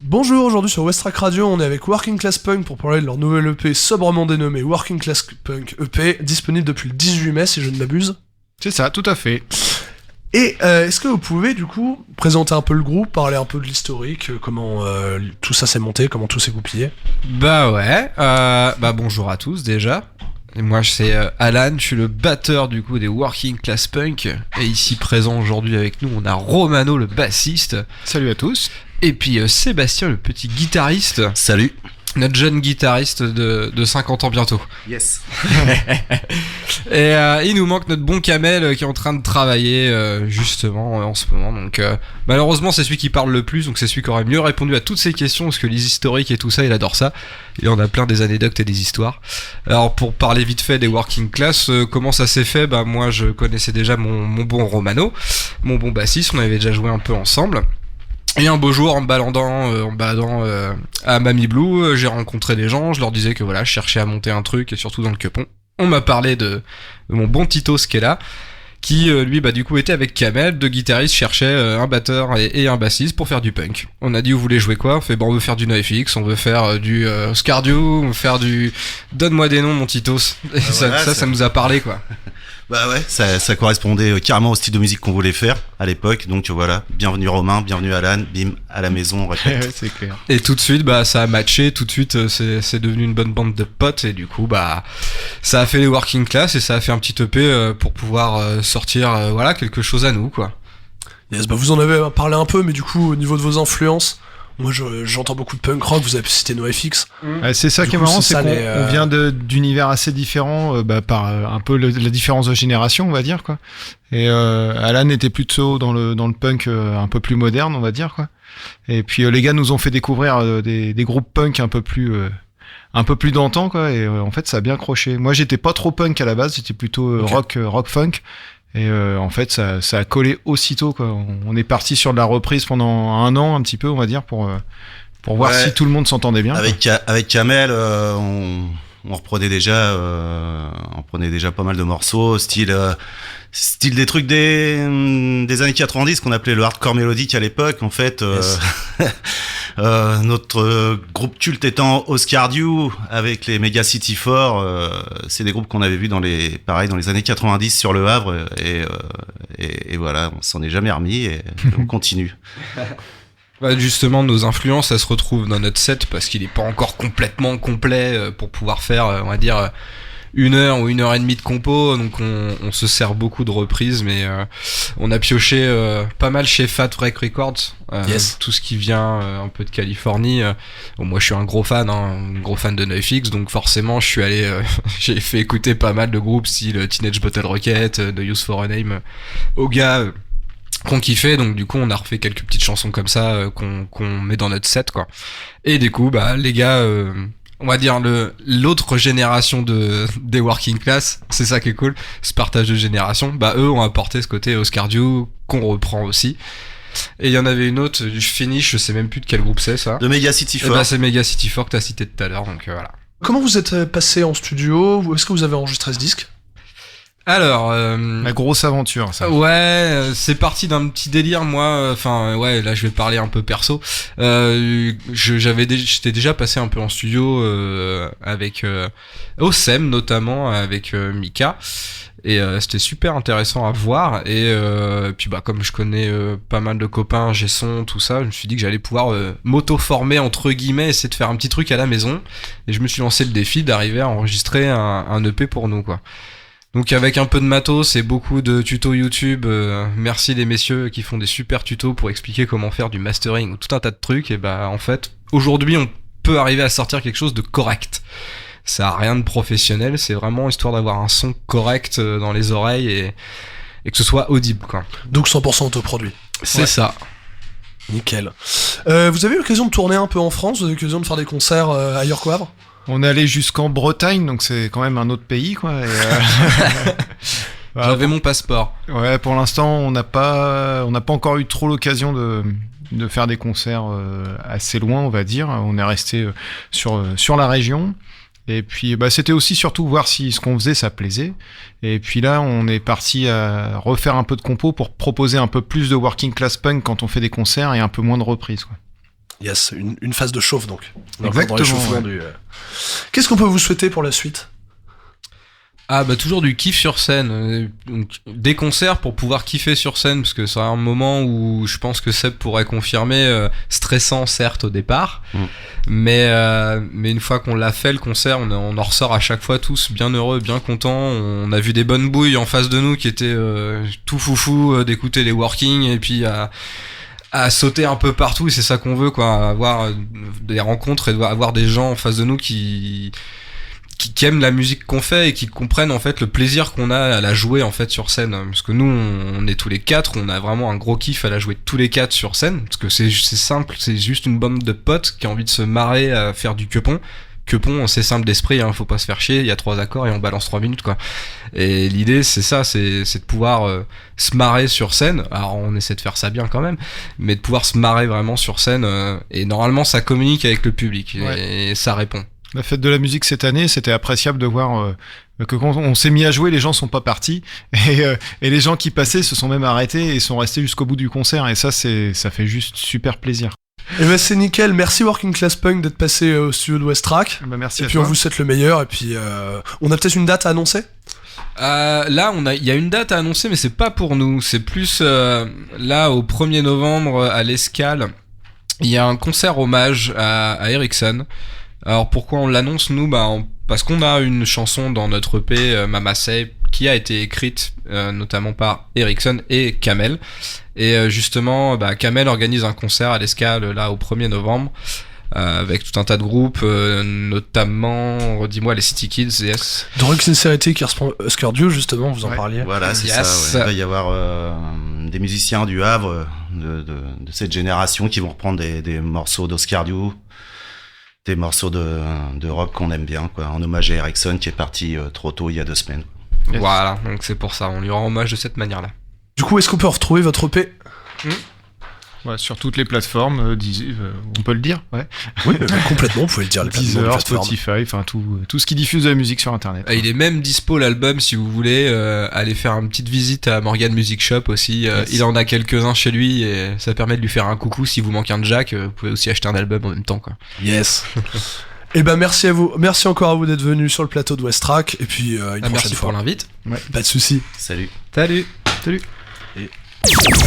Bonjour, aujourd'hui sur Westrack Radio, on est avec Working Class Punk pour parler de leur nouvelle EP sobrement dénommée Working Class Punk EP, disponible depuis le 18 mai si je ne m'abuse. C'est ça, tout à fait. Et est-ce que vous pouvez du coup présenter un peu le groupe, parler un peu de l'historique, comment tout ça s'est monté, comment tout s'est goupillé? Bah ouais, bonjour à tous déjà. Et moi c'est Alan, je suis le batteur du coup des Working Class Punk. Et ici présent aujourd'hui avec nous on a Romano le bassiste. Salut à tous. Et puis Sébastien le petit guitariste. Salut. Notre jeune guitariste de 50 ans bientôt. Yes. Et il nous manque notre bon Kamel qui est en train de travailler justement en ce moment. Donc malheureusement c'est celui qui parle le plus, donc c'est celui qui aurait mieux répondu à toutes ces questions parce que les historiques et tout ça il adore ça. Il en a plein des anecdotes et des histoires. Alors pour parler vite fait des Working Class, comment ça s'est fait? Bah moi je connaissais déjà mon bon Romano, mon bon bassiste, on avait déjà joué un peu ensemble. Et un beau jour, en me baladant à Mamie Blue, j'ai rencontré des gens, je leur disais que voilà, je cherchais à monter un truc, et surtout dans le Quepon. On m'a parlé de mon bon Titos qui est là, qui lui du coup était avec Kamel, deux guitaristes cherchaient un batteur et un bassiste pour faire du punk. On a dit vous voulez jouer quoi? On fait on veut faire du NoFX, on veut faire du Scardio, on veut faire du donne-moi des noms mon Titos. Et ça nous a parlé quoi. Bah ouais, ça correspondait carrément au style de musique qu'on voulait faire à l'époque, donc voilà, bienvenue Romain, bienvenue Alan, bim, à la maison, on répète. C'est clair. Et tout de suite, ça a matché, tout de suite, c'est devenu une bonne bande de potes, et du coup, ça a fait les Working Class, et ça a fait un petit EP pour pouvoir sortir, quelque chose à nous, quoi. Yes, vous en avez parlé un peu, mais du coup, au niveau de vos influences, moi j'entends beaucoup de punk rock, vous avez cité NoFX. C'est ça qui est marrant, c'est qu'on vient d'univers assez différents par un peu la différence de génération, on va dire quoi. Et Alan était plutôt dans le punk un peu plus moderne, on va dire quoi. Et puis les gars nous ont fait découvrir des groupes punk un peu plus d'antan quoi. Et en fait ça a bien croché. Moi j'étais pas trop punk à la base, j'étais plutôt rock funk. Et en fait, ça a collé aussitôt, quoi. On est parti sur de la reprise pendant un an, un petit peu, on va dire, pour voir si tout le monde s'entendait bien. Avec Kamel, on reprenait déjà pas mal de morceaux, style des trucs des années 90 qu'on appelait le hardcore mélodique à l'époque. En fait, yes. Notre groupe culte étant Oscar Dew avec les Mega City 4, c'est des groupes qu'on avait vus dans les années 90 sur Le Havre et voilà, on s'en est jamais remis et on continue. Justement, nos influences, elles se retrouvent dans notre set parce qu'il est pas encore complètement complet pour pouvoir faire, on va dire, 1 heure ou 1 heure et demie de compo, donc on se sert beaucoup de reprises, mais on a pioché pas mal chez Fat Wreck Records, yes. Tout ce qui vient un peu de Californie. Moi je suis un gros fan de NoFX, donc forcément je suis allé, j'ai fait écouter pas mal de groupes style Teenage Bottle Rocket, The Use for a Name, aux gars qu'on kiffait, donc du coup on a refait quelques petites chansons comme ça qu'on met dans notre set quoi. Et du coup les gars, on va dire l'autre génération des Working Class, c'est ça qui est cool, ce partage de génération, eux ont apporté ce côté Oscar Dew qu'on reprend aussi. Et il y en avait une autre du Finish, je sais même plus de quel groupe c'est ça. De Mega City 4. C'est Mega City 4 que t'as cité tout à l'heure, donc voilà. Comment vous êtes passé en studio? Est-ce que vous avez enregistré ce disque? Alors, la grosse aventure, ça. Ouais, c'est parti d'un petit délire, moi. Là, je vais parler un peu perso. J'étais déjà passé un peu en studio avec Osem notamment, avec Mika. Et c'était super intéressant à voir. Et puis comme je connais pas mal de copains, G-Son, tout ça, je me suis dit que j'allais pouvoir m'auto-former entre guillemets, essayer de faire un petit truc à la maison. Et je me suis lancé le défi d'arriver à enregistrer un EP pour nous, quoi. Donc avec un peu de matos et beaucoup de tutos YouTube, merci les messieurs qui font des super tutos pour expliquer comment faire du mastering ou tout un tas de trucs. Et en fait, aujourd'hui on peut arriver à sortir quelque chose de correct. Ça a rien de professionnel, c'est vraiment histoire d'avoir un son correct dans les oreilles et que ce soit audible quoi. Donc 100% autoproduit. C'est ça. Nickel. Vous avez eu l'occasion de tourner un peu en France, vous avez eu l'occasion de faire des concerts ailleurs qu'au Havre? On est allé jusqu'en Bretagne, donc c'est quand même un autre pays, quoi. Et j'avais mon passeport. Ouais, pour l'instant, on n'a pas encore eu trop l'occasion de faire des concerts assez loin, on va dire. On est resté sur la région. Et puis c'était aussi surtout voir si ce qu'on faisait ça plaisait. Et puis là on est parti à refaire un peu de compos pour proposer un peu plus de working class punk quand on fait des concerts et un peu moins de reprises, quoi. Yes, une phase de chauffe donc. Exactement. Qu'est-ce qu'on peut vous souhaiter pour la suite ? Toujours du kiff sur scène, donc, des concerts pour pouvoir kiffer sur scène, parce que c'est un moment où je pense que Seb pourrait confirmer, stressant certes au départ, mais une fois qu'on l'a fait le concert, on en ressort à chaque fois tous bien heureux, bien contents. On a vu des bonnes bouilles en face de nous qui étaient tout foufou d'écouter les working et puis à sauter un peu partout, et c'est ça qu'on veut, quoi, avoir des rencontres et avoir des gens en face de nous qui aiment la musique qu'on fait et qui comprennent en fait le plaisir qu'on a à la jouer en fait sur scène, parce que nous on est tous les quatre, on a vraiment un gros kiff à la jouer tous les quatre sur scène, parce que c'est simple, c'est juste une bande de potes qui a envie de se marrer à faire du quepon, c'est simple d'esprit, hein, faut pas se faire chier, il y a 3 accords et on balance 3 minutes, quoi. Et l'idée c'est ça, c'est de pouvoir se marrer sur scène. Alors on essaie de faire ça bien quand même, mais de pouvoir se marrer vraiment sur scène, et normalement ça communique avec le public, et ça répond. La fête de la musique cette année, c'était appréciable de voir que quand on s'est mis à jouer, les gens sont pas partis, et les gens qui passaient se sont même arrêtés et sont restés jusqu'au bout du concert, et ça fait juste super plaisir. Et ben c'est nickel, merci Working Class Punk d'être passé au studio de West Track. Merci. Et puis on vous souhaite le meilleur, et puis on a peut-être une date à annoncer. Là, il y a une date à annoncer, mais c'est pas pour nous, c'est plus là au 1er novembre à l'Escale. Il y a un concert hommage à Ericsson. Alors pourquoi on l'annonce nous ? Parce qu'on a une chanson dans notre EP Mama Say qui a été écrite notamment par Ericsson et Kamel. Et justement, Kamel organise un concert à l'Escale là au 1er novembre avec tout un tas de groupes, notamment, redis-moi, les City Kids, yes. Drunk Sincerity qui reprend Husker Du, justement, vous en parliez. Voilà, c'est ça. Ouais. Il va y avoir des musiciens du Havre de cette génération qui vont reprendre des morceaux d'Husker Du, des morceaux de rock qu'on aime bien, quoi, en hommage à Ericsson qui est parti trop tôt il y a 2 semaines. Yes. Voilà, donc c'est pour ça, on lui rend hommage de cette manière-là. Du coup, est-ce qu'on peut retrouver votre EP ? Sur toutes les plateformes, on peut le dire, ouais. Oui, complètement, vous pouvez le dire. Deezer, Spotify, enfin tout ce qui diffuse de la musique sur Internet. Il est même dispo l'album si vous voulez aller faire une petite visite à Morgan Music Shop aussi. Yes. Il en a quelques-uns chez lui et ça permet de lui faire un coucou. Si vous manquez un jack, vous pouvez aussi acheter un album en même temps, quoi. Yes. Et merci à vous, merci encore à vous d'être venu sur le plateau de West Track, et puis une prochaine merci fois. pour l'invite. Ouais, pas de soucis. Salut. Salut. Salut. Et...